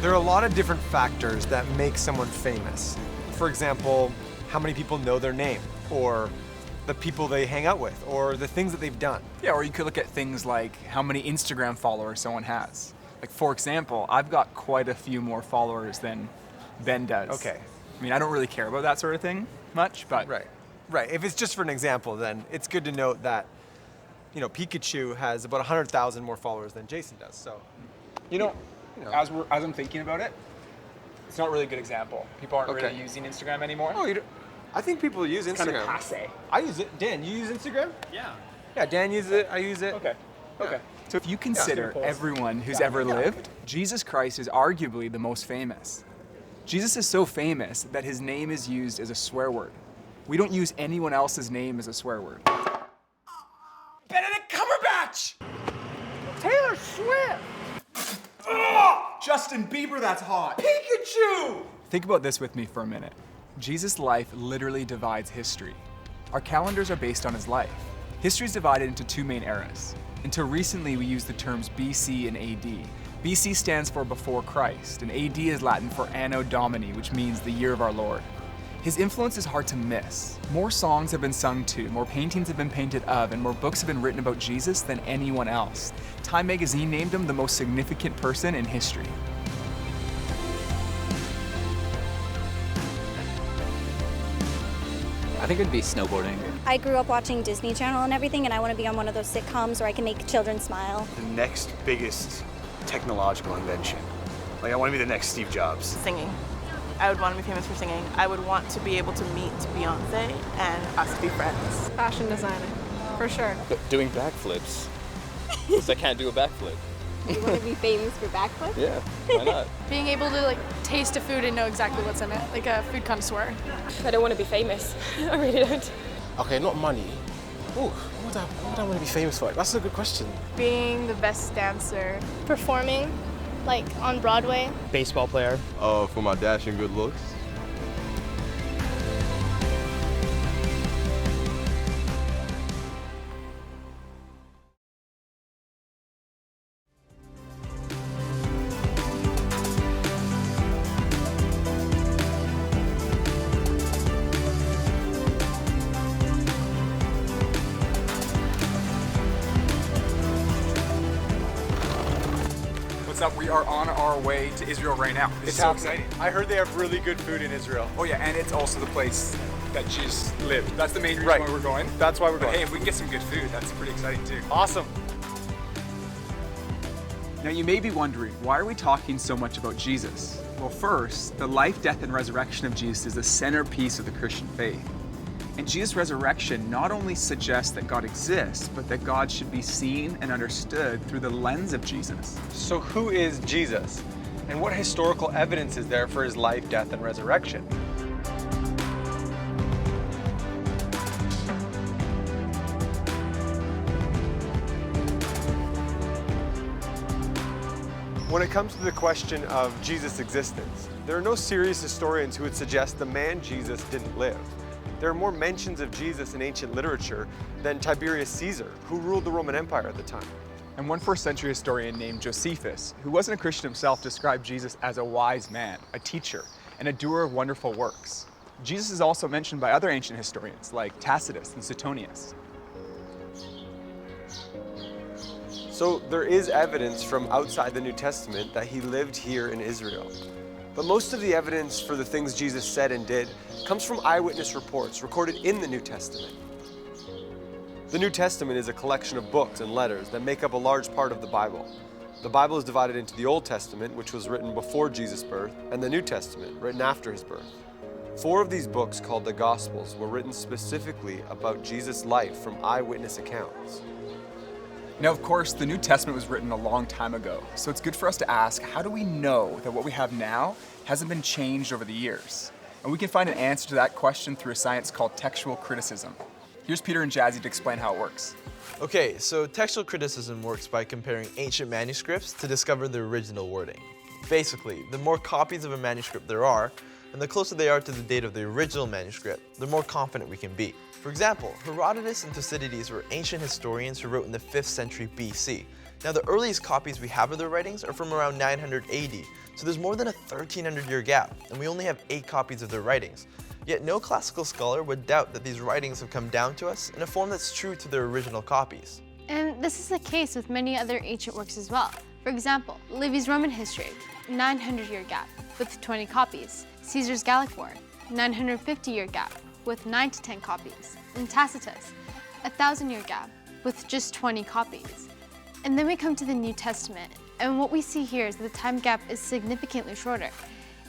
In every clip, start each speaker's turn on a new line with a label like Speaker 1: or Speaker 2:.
Speaker 1: There are a lot of different factors that make someone famous. For example, how many people know their name, or the people they hang out with, or the things that they've done.
Speaker 2: Yeah, or you could look at things like how many Instagram followers someone has. Like, for example, I've got quite a few more followers than Ben does.
Speaker 1: Okay.
Speaker 2: I mean, I don't really care about that sort of thing much, but...
Speaker 1: Right. If it's just for an example, then it's good to note that, you know, Pikachu has about 100,000 more followers than Jason does, so.
Speaker 2: You know, as I'm thinking about it, it's not really a good example. People aren't really using Instagram anymore.
Speaker 1: Oh, I think people use Instagram.
Speaker 2: Kind of passe.
Speaker 1: I use it. Dan, you use Instagram?
Speaker 3: Yeah.
Speaker 1: Yeah, Dan uses it, I use it.
Speaker 2: Okay.
Speaker 1: Yeah.
Speaker 2: So if you consider everyone who's ever lived, Jesus Christ is arguably the most famous. Jesus is so famous that his name is used as a swear word. We don't use anyone else's name as a swear word. Benedict Cumberbatch!
Speaker 1: Taylor Swift!
Speaker 2: Justin Bieber, that's hot!
Speaker 1: Pikachu!
Speaker 2: Think about this with me for a minute. Jesus' life literally divides history. Our calendars are based on his life. History is divided into two main eras. Until recently, we use the terms BC and AD. BC stands for before Christ, and AD is Latin for Anno Domini, which means the year of our Lord. His influence is hard to miss. More songs have been sung to, more paintings have been painted of, and more books have been written about Jesus than anyone else. Time magazine named him the most significant person in history.
Speaker 3: I think it'd be snowboarding.
Speaker 4: I grew up watching Disney Channel and everything, and I want to be on one of those sitcoms where I can make children smile.
Speaker 5: The next biggest technological invention. Like, I want to be the next Steve Jobs.
Speaker 6: Singing. I would want to be famous for singing. I would want to be able to meet Beyonce and us be friends.
Speaker 7: Fashion designer, for sure.
Speaker 8: But doing backflips. Because I can't do a backflip.
Speaker 4: You want to be famous for backflips?
Speaker 8: Yeah, why not?
Speaker 7: Being able to taste a food and know exactly what's in it, like a food connoisseur.
Speaker 9: I don't want to be famous. I really don't.
Speaker 10: Okay, not money. Ooh, what would I want to be famous for? That's a good question.
Speaker 7: Being the best dancer.
Speaker 9: Performing, on Broadway.
Speaker 11: Baseball player.
Speaker 12: For my dash and good looks.
Speaker 2: Up, we are on our way to Israel right now. It's so exciting.
Speaker 1: I heard they have really good food in Israel.
Speaker 2: Oh yeah, and it's also the place that Jesus lived. That's the main reason why we're going.
Speaker 1: That's why we're going.
Speaker 2: Hey, if we can get some good food, that's pretty exciting too.
Speaker 1: Awesome.
Speaker 2: Now you may be wondering, why are we talking so much about Jesus? Well, first, the life, death, and resurrection of Jesus is the centerpiece of the Christian faith. And Jesus' resurrection not only suggests that God exists, but that God should be seen and understood through the lens of Jesus.
Speaker 1: So who is Jesus? And what historical evidence is there for his life, death, and resurrection? When it comes to the question of Jesus' existence, there are no serious historians who would suggest the man Jesus didn't live. There are more mentions of Jesus in ancient literature than Tiberius Caesar, who ruled the Roman Empire at the time.
Speaker 2: And one first-century historian named Josephus, who wasn't a Christian himself, described Jesus as a wise man, a teacher, and a doer of wonderful works. Jesus is also mentioned by other ancient historians like Tacitus and Suetonius.
Speaker 1: So there is evidence from outside the New Testament that he lived here in Israel. But most of the evidence for the things Jesus said and did comes from eyewitness reports recorded in the New Testament. The New Testament is a collection of books and letters that make up a large part of the Bible. The Bible is divided into the Old Testament, which was written before Jesus' birth, and the New Testament, written after his birth. 4 of these books, called the Gospels, were written specifically about Jesus' life from eyewitness accounts.
Speaker 2: Now, of course, the New Testament was written a long time ago, so it's good for us to ask, how do we know that what we have now hasn't been changed over the years? And we can find an answer to that question through a science called textual criticism. Here's Peter and Jazzy to explain how it works.
Speaker 13: Okay, so textual criticism works by comparing ancient manuscripts to discover the original wording. Basically, the more copies of a manuscript there are, and the closer they are to the date of the original manuscript, the more confident we can be. For example, Herodotus and Thucydides were ancient historians who wrote in the 5th century BC. Now, the earliest copies we have of their writings are from around 900 AD, so there's more than a 1300-year gap, and we only have 8 copies of their writings. Yet no classical scholar would doubt that these writings have come down to us in a form that's true to their original copies.
Speaker 3: And this is the case with many other ancient works as well. For example, Livy's Roman History, 900-year gap with 20 copies. Caesar's Gallic War, 950-year gap with 9 to 10 copies. And Tacitus, 1,000-year gap with just 20 copies. And then we come to the New Testament, and what we see here is that the time gap is significantly shorter.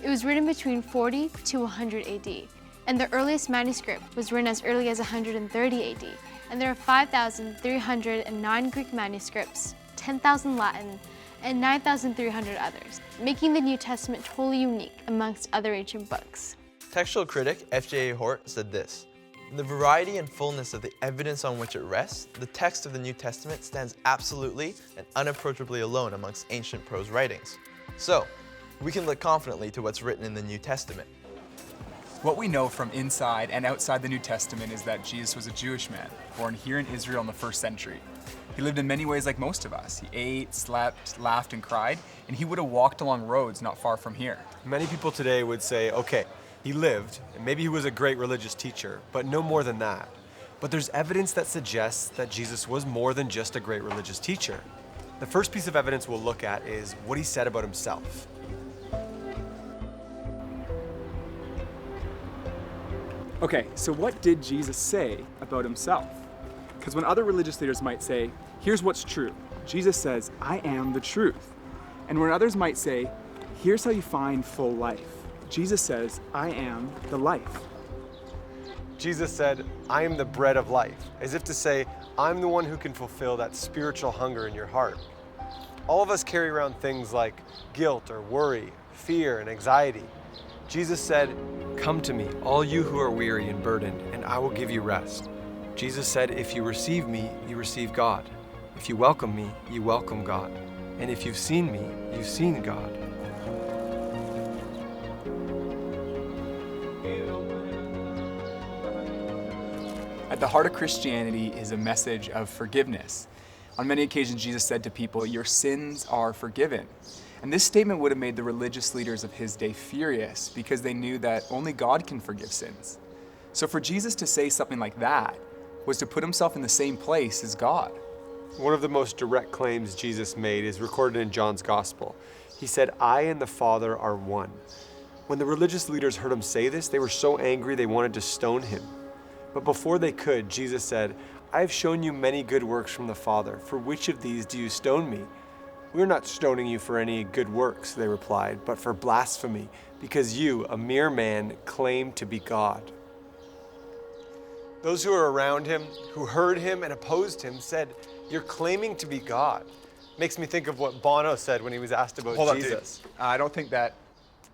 Speaker 3: It was written between 40 to 100 AD, and the earliest manuscript was written as early as 130 AD. And there are 5,309 Greek manuscripts, 10,000 Latin, and 9,300 others, making the New Testament totally unique amongst other ancient books.
Speaker 13: Textual critic F.J.A. Hort said this: "In the variety and fullness of the evidence on which it rests, the text of the New Testament stands absolutely and unapproachably alone amongst ancient prose writings." So, we can look confidently to what's written in the New Testament.
Speaker 2: What we know from inside and outside the New Testament is that Jesus was a Jewish man, born here in Israel in the 1st century. He lived in many ways like most of us. He ate, slept, laughed, and cried, and he would have walked along roads not far from here.
Speaker 1: Many people today would say, okay, he lived, and maybe he was a great religious teacher, but no more than that. But there's evidence that suggests that Jesus was more than just a great religious teacher. The first piece of evidence we'll look at is what he said about himself.
Speaker 2: Okay, so what did Jesus say about himself? Because when other religious leaders might say, here's what's true, Jesus says, I am the truth. And when others might say, here's how you find full life, Jesus says, I am the life.
Speaker 1: Jesus said, I am the bread of life, as if to say, I'm the one who can fulfill that spiritual hunger in your heart. All of us carry around things like guilt or worry, fear and anxiety. Jesus said, come to me, all you who are weary and burdened, and I will give you rest. Jesus said, if you receive me, you receive God. If you welcome me, you welcome God. And if you've seen me, you've seen God.
Speaker 2: At the heart of Christianity is a message of forgiveness. On many occasions, Jesus said to people, your sins are forgiven. And this statement would have made the religious leaders of his day furious because they knew that only God can forgive sins. So for Jesus to say something like that was to put himself in the same place as God.
Speaker 1: One of the most direct claims Jesus made is recorded in John's Gospel. He said, I and the Father are one. When the religious leaders heard him say this, they were so angry they wanted to stone him. But before they could, Jesus said, I have shown you many good works from the Father. For which of these do you stone me? We are not stoning you for any good works, they replied, but for blasphemy, because you, a mere man, claim to be God. Those who were around him, who heard him and opposed him, said, you're claiming to be God. Makes me think of what Bono said when he was asked about Jesus.
Speaker 2: Hold on, dude. I don't think that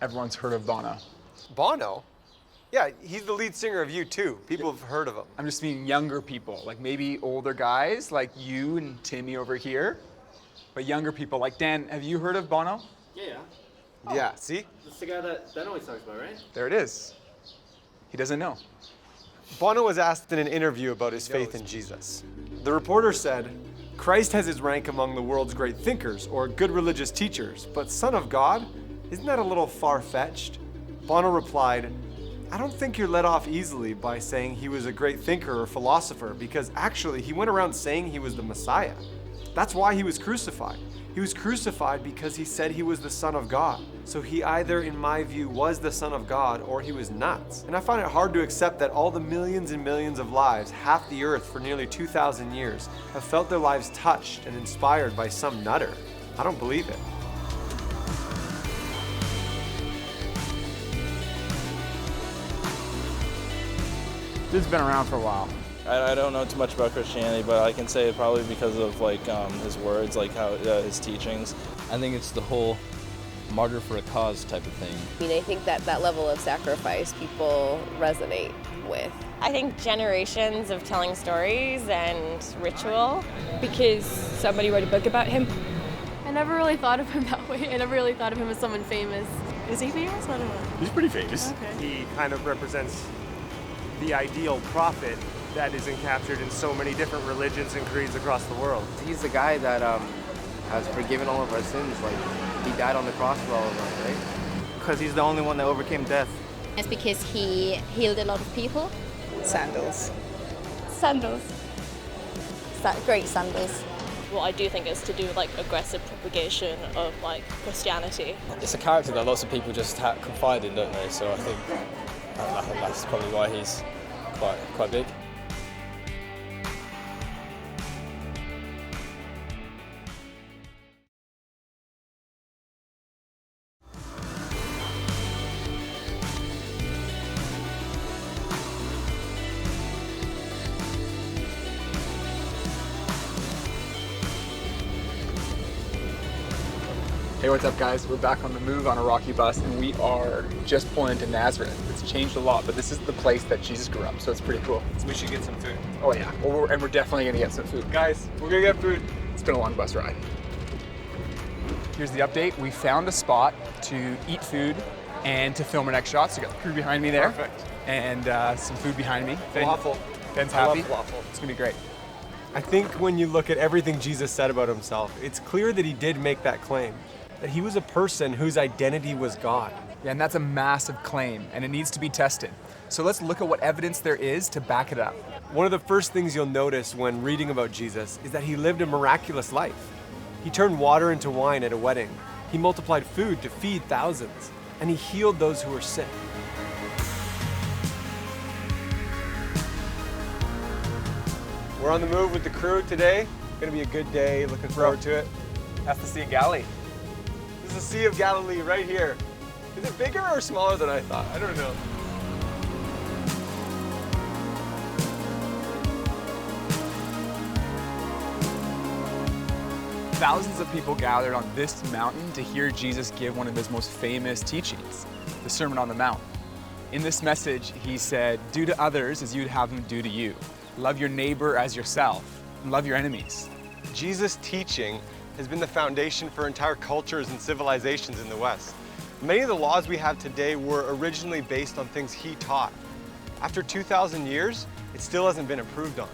Speaker 2: everyone's heard of Bono.
Speaker 1: Bono? Yeah, he's the lead singer of U2. People have heard of him.
Speaker 2: I'm just meaning younger people, like maybe older guys like you and Timmy over here. But younger people, like Dan, have you heard of Bono?
Speaker 8: Yeah.
Speaker 1: Yeah, see?
Speaker 8: That's the guy that Ben always talks about, right?
Speaker 2: There it is. He doesn't know.
Speaker 1: Bono was asked in an interview about his faith in Jesus. The reporter said, Christ has his rank among the world's great thinkers or good religious teachers, but Son of God? Isn't that a little far-fetched? Bono replied, I don't think you're let off easily by saying he was a great thinker or philosopher, because actually he went around saying he was the Messiah. That's why he was crucified. He was crucified because he said he was the Son of God. So he either, in my view, was the Son of God or he was nuts. And I find it hard to accept that all the millions and millions of lives, half the earth for nearly 2,000 years, have felt their lives touched and inspired by some nutter. I don't believe it.
Speaker 11: This has been around for a while.
Speaker 8: I don't know too much about Christianity, but I can say it probably because of like his words, like how his teachings.
Speaker 14: I think it's the whole martyr for a cause type of thing.
Speaker 15: I mean, I think that level of sacrifice people resonate with.
Speaker 9: I think generations of telling stories and ritual.
Speaker 16: Because somebody wrote a book about him.
Speaker 7: I never really thought of him that way. I never really thought of him as someone famous.
Speaker 6: Is he famous? I don't know.
Speaker 11: He's pretty famous.
Speaker 6: Okay.
Speaker 17: He kind of represents the ideal prophet that is encaptured in so many different religions and creeds across the world.
Speaker 10: He's the guy that has forgiven all of our sins. Like, he died on the cross for all of us, right?
Speaker 17: Because he's the only one that overcame death.
Speaker 4: It's because he healed a lot of people.
Speaker 6: Sandals.
Speaker 4: Sandals. Great sandals.
Speaker 9: What I do think is to do with like aggressive propagation of like Christianity.
Speaker 14: It's a character that lots of people just confide in, don't they? So I think that's probably why he's quite big.
Speaker 2: Hey, what's up guys? We're back on the move on a rocky bus and we are just pulling into Nazareth. It's changed a lot, but this is the place that Jesus grew up, so it's pretty cool.
Speaker 1: We should get some food.
Speaker 2: Oh yeah, well, we're definitely gonna get some food. Guys, we're gonna get food. It's been a long bus ride. Here's the update. We found a spot to eat food and to film our next shots. So we got the crew behind me there.
Speaker 1: Perfect.
Speaker 2: And some food behind me.
Speaker 1: Falafel.
Speaker 2: Ben's
Speaker 1: I love
Speaker 2: happy.
Speaker 1: falafel.
Speaker 2: It's gonna be great.
Speaker 1: I think when you look at everything Jesus said about himself, it's clear that he did make that claim, that he was a person whose identity was God.
Speaker 2: Yeah, and that's a massive claim, and it needs to be tested. So let's look at what evidence there is to back it up.
Speaker 1: One of the first things you'll notice when reading about Jesus is that he lived a miraculous life. He turned water into wine at a wedding. He multiplied food to feed thousands, and he healed those who were sick. We're on the move with the crew today. Gonna be a good day, looking forward to it.
Speaker 2: That's the Sea of Galilee.
Speaker 1: This is the Sea of Galilee right here. Is it bigger or smaller than I thought? I don't know.
Speaker 2: Thousands of people gathered on this mountain to hear Jesus give one of his most famous teachings, the Sermon on the Mount. In this message, he said, "Do to others as you'd have them do to you. Love your neighbor as yourself, and love your enemies."
Speaker 1: Jesus' teaching has been the foundation for entire cultures and civilizations in the West. Many of the laws we have today were originally based on things he taught. After 2,000 years, it still hasn't been improved on.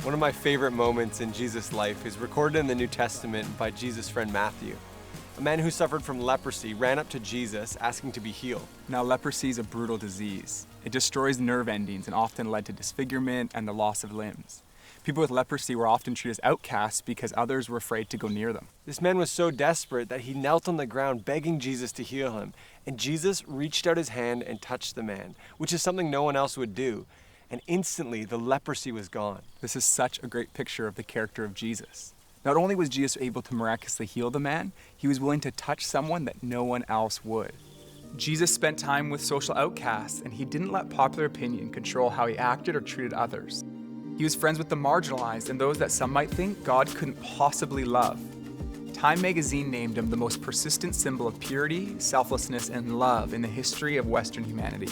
Speaker 1: One of my favorite moments in Jesus' life is recorded in the New Testament by Jesus' friend Matthew. A man who suffered from leprosy ran up to Jesus asking to be healed.
Speaker 2: Now, leprosy is a brutal disease. It destroys nerve endings and often led to disfigurement and the loss of limbs. People with leprosy were often treated as outcasts because others were afraid to go near them.
Speaker 1: This man was so desperate that he knelt on the ground begging Jesus to heal him. And Jesus reached out his hand and touched the man, which is something no one else would do. And instantly the leprosy was gone.
Speaker 2: This is such a great picture of the character of Jesus. Not only was Jesus able to miraculously heal the man, he was willing to touch someone that no one else would. Jesus spent time with social outcasts, and he didn't let popular opinion control how he acted or treated others. He was friends with the marginalized and those that some might think God couldn't possibly love. Time magazine named him the most persistent symbol of purity, selflessness, and love in the history of Western humanity.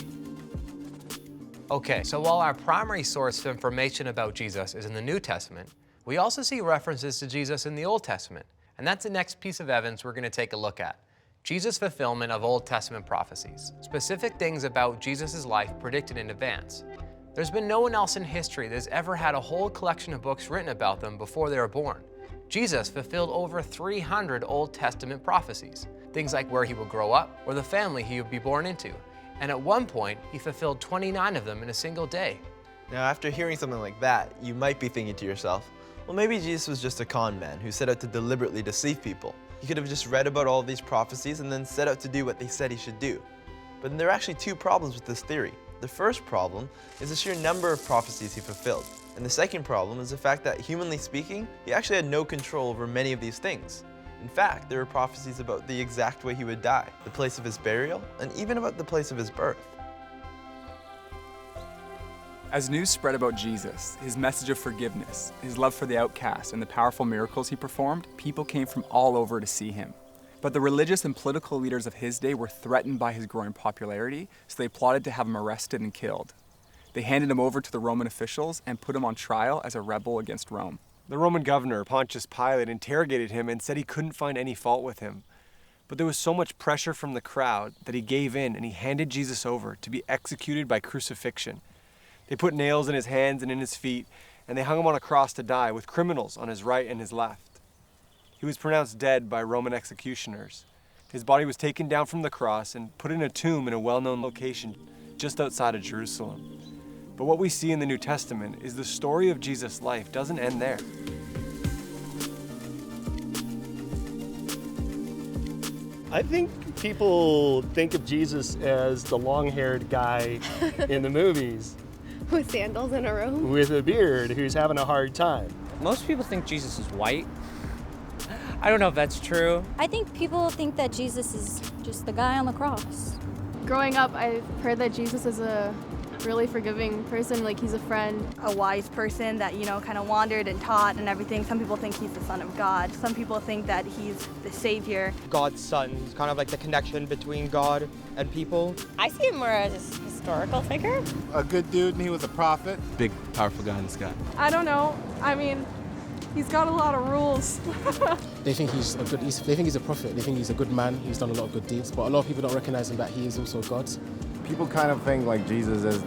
Speaker 18: Okay, so while our primary source of information about Jesus is in the New Testament, we also see references to Jesus in the Old Testament, and that's the next piece of evidence we're going to take a look at. Jesus' fulfillment of Old Testament prophecies, specific things about Jesus' life predicted in advance. There's been no one else in history that has ever had a whole collection of books written about them before they were born. Jesus fulfilled over 300 Old Testament prophecies, things like where he would grow up or the family he would be born into. And at one point, he fulfilled 29 of them in a single day.
Speaker 13: Now, after hearing something like that, you might be thinking to yourself, well, maybe Jesus was just a con man who set out to deliberately deceive people. He could have just read about all these prophecies and then set out to do what they said he should do. But there are actually two problems with this theory. The first problem is the sheer number of prophecies he fulfilled. And the second problem is the fact that, humanly speaking, he actually had no control over many of these things. In fact, there were prophecies about the exact way he would die, the place of his burial, and even about the place of his birth.
Speaker 2: As news spread about Jesus, his message of forgiveness, his love for the outcast, and the powerful miracles he performed, people came from all over to see him. But the religious and political leaders of his day were threatened by his growing popularity, so they plotted to have him arrested and killed. They handed him over to the Roman officials and put him on trial as a rebel against Rome.
Speaker 1: The Roman governor, Pontius Pilate, interrogated him and said he couldn't find any fault with him. But there was so much pressure from the crowd that he gave in and he handed Jesus over to be executed by crucifixion. They put nails in his hands and in his feet, and they hung him on a cross to die with criminals on his right and his left. He was pronounced dead by Roman executioners. His body was taken down from the cross and put in a tomb in a well-known location just outside of Jerusalem. But what we see in the New Testament is the story of Jesus' life doesn't end there.
Speaker 19: I think people think of Jesus as the long-haired guy in the movies.
Speaker 15: With sandals in a room?
Speaker 19: With a beard, who's having a hard time.
Speaker 20: Most people think Jesus is white. I don't know if that's true.
Speaker 4: I think people think that Jesus is just the guy on the cross.
Speaker 7: Growing up, I've heard that Jesus is a really forgiving person, like he's a friend.
Speaker 21: A wise person that, kind of wandered and taught and everything. Some people think he's the Son of God. Some people think that he's the Savior.
Speaker 22: God's son. He's kind of like the connection between God and people.
Speaker 9: I see him more as a historical figure.
Speaker 11: A good dude, and he was a prophet.
Speaker 12: Big, powerful guy in the sky.
Speaker 7: I don't know. I mean, he's got a lot of rules.
Speaker 10: They think he's a prophet. They think he's a good man. He's done a lot of good deeds. But a lot of people don't recognize him that he is also God.
Speaker 11: People kind of think like Jesus is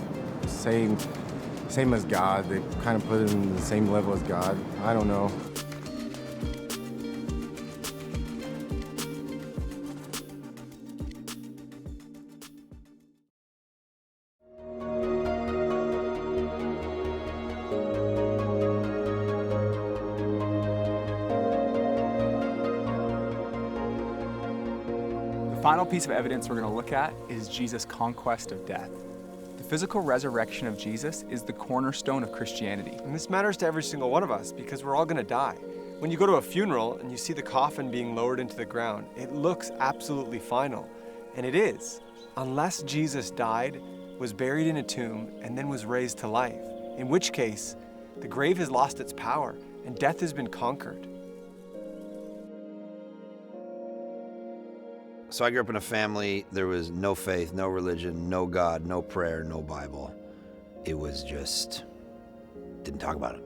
Speaker 11: same as God. They kind of put him in the same level as God. I don't know.
Speaker 2: The final piece of evidence we're going to look at is Jesus' conquest of death. The physical resurrection of Jesus is the cornerstone of Christianity.
Speaker 1: And this matters to every single one of us because we're all going to die. When you go to a funeral and you see the coffin being lowered into the ground, it looks absolutely final. And it is, unless Jesus died, was buried in a tomb, and then was raised to life, in which case the grave has lost its power and death has been conquered.
Speaker 23: So I grew up in a family, there was no faith, no religion, no God, no prayer, no Bible. It was just, didn't talk about it.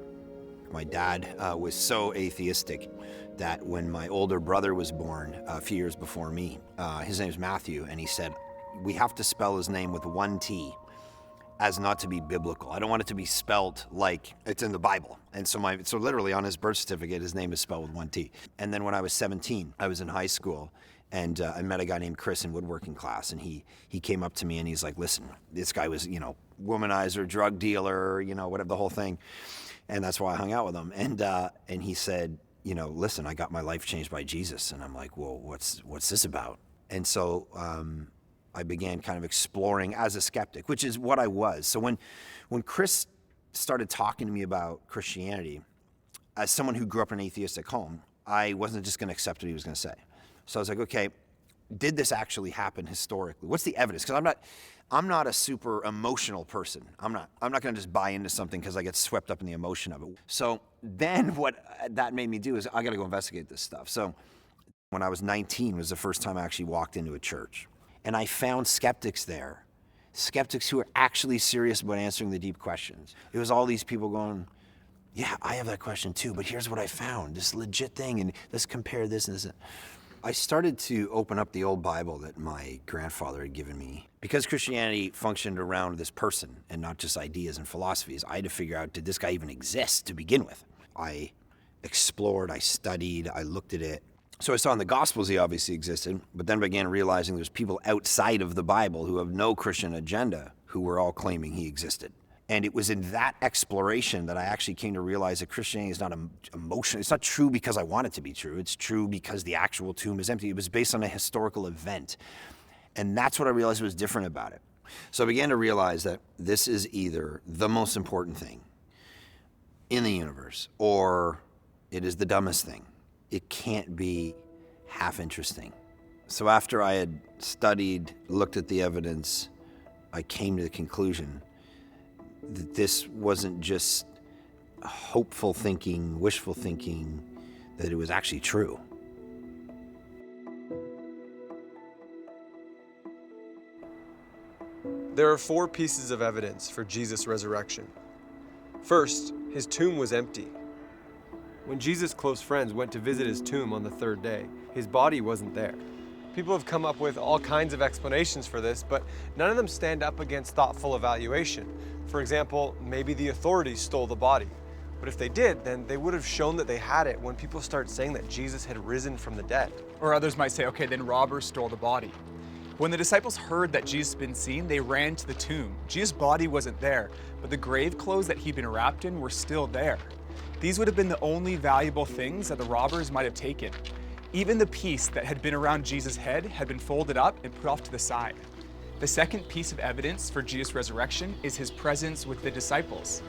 Speaker 23: My dad was so atheistic that when my older brother was born a few years before me, his name's Matthew, and he said, we have to spell his name with one T as not to be biblical. I don't want it to be spelled like it's in the Bible. And so literally on his birth certificate, his name is spelled with one T. And then when I was 17, I was in high school, and I met a guy named Chris in woodworking class, and he came up to me and he's like, listen, this guy was, womanizer, drug dealer, whatever, the whole thing. And that's why I hung out with him. And he said, listen, I got my life changed by Jesus. And I'm like, well, what's this about? And so I began kind of exploring as a skeptic, which is what I was. So when Chris started talking to me about Christianity, as someone who grew up in an atheistic home, I wasn't just going to accept what he was going to say. So I was like, okay, did this actually happen historically? What's the evidence? Because I'm not a super emotional person. I'm not going to just buy into something because I get swept up in the emotion of it. So then what that made me do is I got to go investigate this stuff. So when I was 19 was the first time I actually walked into a church. And I found skeptics there, skeptics who were actually serious about answering the deep questions. It was all these people going, yeah, I have that question too, but here's what I found, this legit thing, and let's compare this and this. I started to open up the old Bible that my grandfather had given me. Because Christianity functioned around this person and not just ideas and philosophies, I had to figure out, did this guy even exist to begin with? I explored, I studied, I looked at it. So I saw in the Gospels he obviously existed, but then began realizing there's people outside of the Bible who have no Christian agenda who were all claiming he existed. And it was in that exploration that I actually came to realize that Christianity is not emotional. It's not true because I want it to be true. It's true because the actual tomb is empty. It was based on a historical event. And that's what I realized was different about it. So I began to realize that this is either the most important thing in the universe or it is the dumbest thing. It can't be half interesting. So after I had studied, looked at the evidence, I came to the conclusion that this wasn't just hopeful thinking, wishful thinking, that it was actually true.
Speaker 1: There are 4 pieces of evidence for Jesus' resurrection. First, his tomb was empty. When Jesus' close friends went to visit his tomb on the 3rd day, his body wasn't there. People have come up with all kinds of explanations for this, but none of them stand up against thoughtful evaluation. For example, maybe the authorities stole the body. But if they did, then they would have shown that they had it when people start saying that Jesus had risen from the dead.
Speaker 2: Or others might say, okay, then robbers stole the body. When the disciples heard that Jesus had been seen, they ran to the tomb. Jesus' body wasn't there, but the grave clothes that he'd been wrapped in were still there. These would have been the only valuable things that the robbers might have taken. Even the piece that had been around Jesus' head had been folded up and put off to the side. The second piece of evidence for Jesus' resurrection is his presence with the disciples.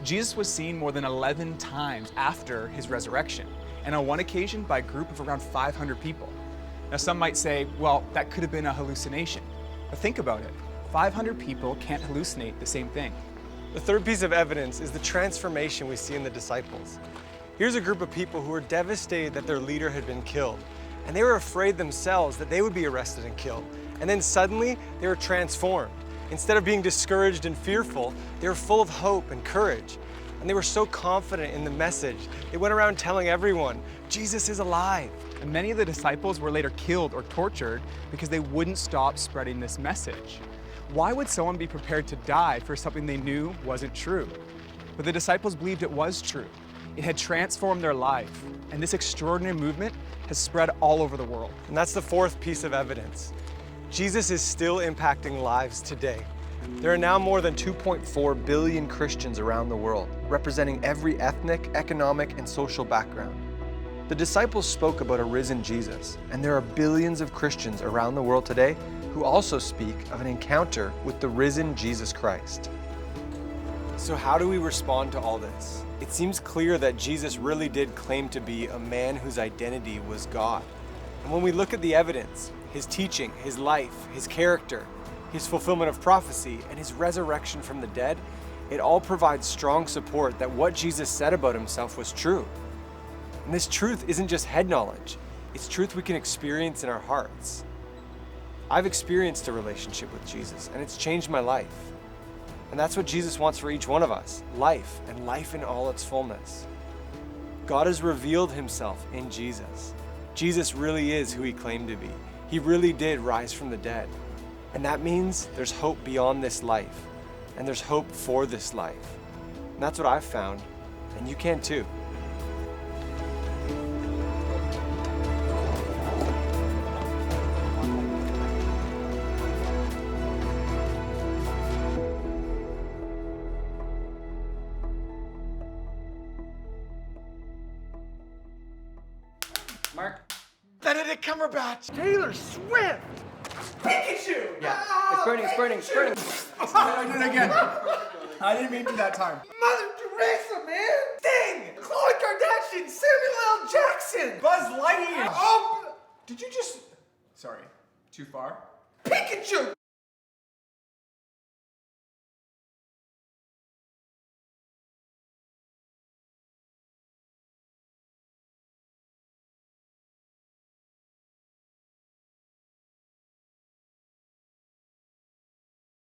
Speaker 2: Jesus was seen more than 11 times after his resurrection, and on one occasion by a group of around 500 people. Now some might say, well, that could have been a hallucination. But think about it. 500 people can't hallucinate the same thing.
Speaker 1: The third piece of evidence is the transformation we see in the disciples. Here's a group of people who were devastated that their leader had been killed, and they were afraid themselves that they would be arrested and killed. And then suddenly, they were transformed. Instead of being discouraged and fearful, they were full of hope and courage. And they were so confident in the message, they went around telling everyone, Jesus is alive.
Speaker 2: And many of the disciples were later killed or tortured because they wouldn't stop spreading this message. Why would someone be prepared to die for something they knew wasn't true? But the disciples believed it was true. It had transformed their life, and this extraordinary movement has spread all over the world.
Speaker 1: And that's the fourth piece of evidence. Jesus is still impacting lives today. There are now more than 2.4 billion Christians around the world, representing every ethnic, economic, and social background. The disciples spoke about a risen Jesus, and there are billions of Christians around the world today who also speak of an encounter with the risen Jesus Christ. So how do we respond to all this? It seems clear that Jesus really did claim to be a man whose identity was God. And when we look at the evidence, his teaching, his life, his character, his fulfillment of prophecy, and his resurrection from the dead, it all provides strong support that what Jesus said about himself was true. And this truth isn't just head knowledge, it's truth we can experience in our hearts. I've experienced a relationship with Jesus, and it's changed my life. And that's what Jesus wants for each one of us, life, and life in all its fullness. God has revealed himself in Jesus. Jesus really is who he claimed to be. He really did rise from the dead. And that means there's hope beyond this life, and there's hope for this life. And that's what I've found, and you can too.
Speaker 3: Mark?
Speaker 1: Benedict Cumberbatch! Taylor Swift! Pikachu!
Speaker 3: Yeah. It's burning, it's burning, it's burning.
Speaker 2: I did it again. I didn't mean to that time.
Speaker 1: Mother Teresa, man! Sting! Khloe Kardashian! Samuel L. Jackson!
Speaker 2: Buzz Lightyear!
Speaker 1: Oh!
Speaker 2: Did you just... Sorry. Too far?
Speaker 1: Pikachu!